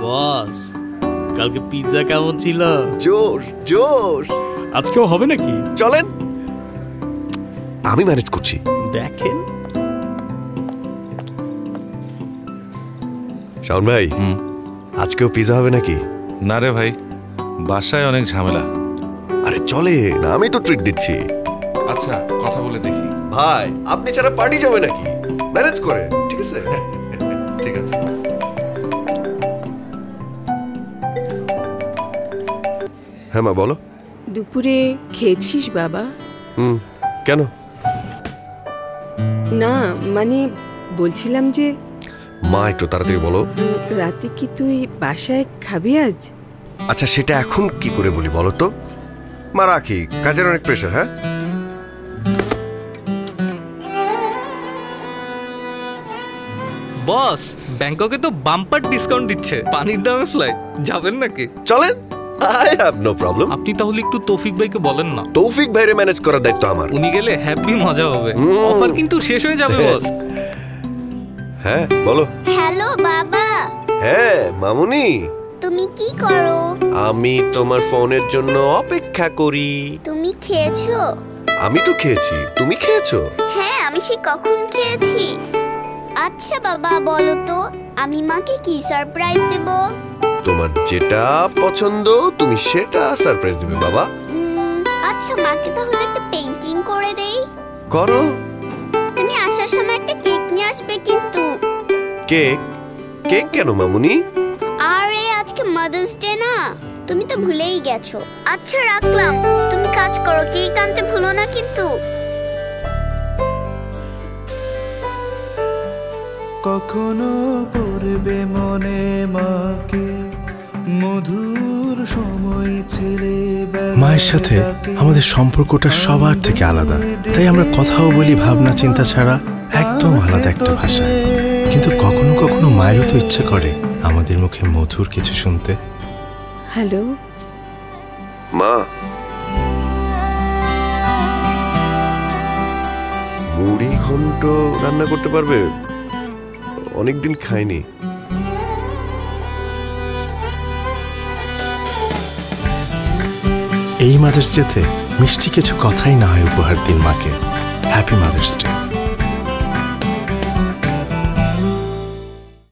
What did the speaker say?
বস, কালকে পিৎজা কেমন ছিল? জোশ জোশ। আজকেও হবে নাকি? চলেন, আমি ম্যানেজ করছি। দেখেন শাওন ভাই, আজকেও পিৎজা হবে নাকি? না রে ভাই, বাসায় অনেক ঝামেলা। আরে চলে না, আমি তো ট্রিট দিচ্ছি। আচ্ছা, কথা বলে দেখি। ভাই, আপনি ছাড়া পার্টি যাবে নাকি? ম্যানেজ করে, ঠিক আছে? ঠিক আছে। হ্যাঁ মা, বলো। দুপুরে খেয়েছিস বাবা? কেন? না মানে বলছিলাম যে মা একটু তাড়াতাড়ি বলো। রাতে কি তুই বাসায় খাবি আজ? আচ্ছা, সেটা এখন কি করে বলি বলো তো? মা রাখি, কাজের অনেক প্রেশার। হ্যাঁ বস, ব্যাংককে তো বাম্পার ডিসকাউন্ট দিচ্ছে, পানির দামে ফ্লাইট। যাবেন নাকি? চলেন, আই হ্যাভ নো প্রবলেম। আপনি তাহলে একটু তৌফিক ভাইকে বলেন না। তৌফিক ভাইরে ম্যানেজ করার দায়িত্ব আমার। উনি গেলে হ্যাপি মজা হবে। অফার কিন্তু শেষ হয়ে যাবে বস। হ্যাঁ বলো। হ্যালো বাবা। হ্যাঁ মামুনি। তুমি কি করো? আমি তোমার ফোনের জন্য অপেক্ষা করি। তুমি খেয়েছো? আমি তো খেয়েছি, তুমি খেয়েছো? হ্যাঁ, আমি সে কখন খেয়েছি। আচ্ছা বাবা, বলো তো আমি মাকে কি সারপ্রাইজ দেব? তোমার যেটা পছন্দ তুমি সেটা সারপ্রাইজ দিবে বাবা। আচ্ছা, মাকে তাহলে একটা পেইন্টিং করে দেই। করো। তুমি আসার সময় একটা কেক নিয়ে আসবে কিন্তু। কেক? কেক কেন মামুনি? আরে আজকে মাদার্স ডে না, তুমি তো ভুলেই গেছো। আচ্ছা রাখলাম, তুমি কাজ করো, কেক আনতে ভুলো না কিন্তু। কখনো পড়বে মনে মাকে মধুর সময় ছেলে। মায়ের সাথে আমাদের সম্পর্কটা সবার থেকে আলাদা, তাই আমরা কথাও বলি ভাবনা চিন্তা ছাড়া, একদম আলাদা একটা ভাষায়। কিন্তু কখনো কখনো মায়েরও তো ইচ্ছে করে আমাদের মুখে মধুর কিছু শুনতে। হ্যালো মা, মুড়ি ঘন্ট রান্না করতে পারবে? অনেকদিন খাইনি। এই মাদার্স ডেতে মিষ্টি কিছু কথাই না হয় উপহার দিন মাকে। Happy mother's day.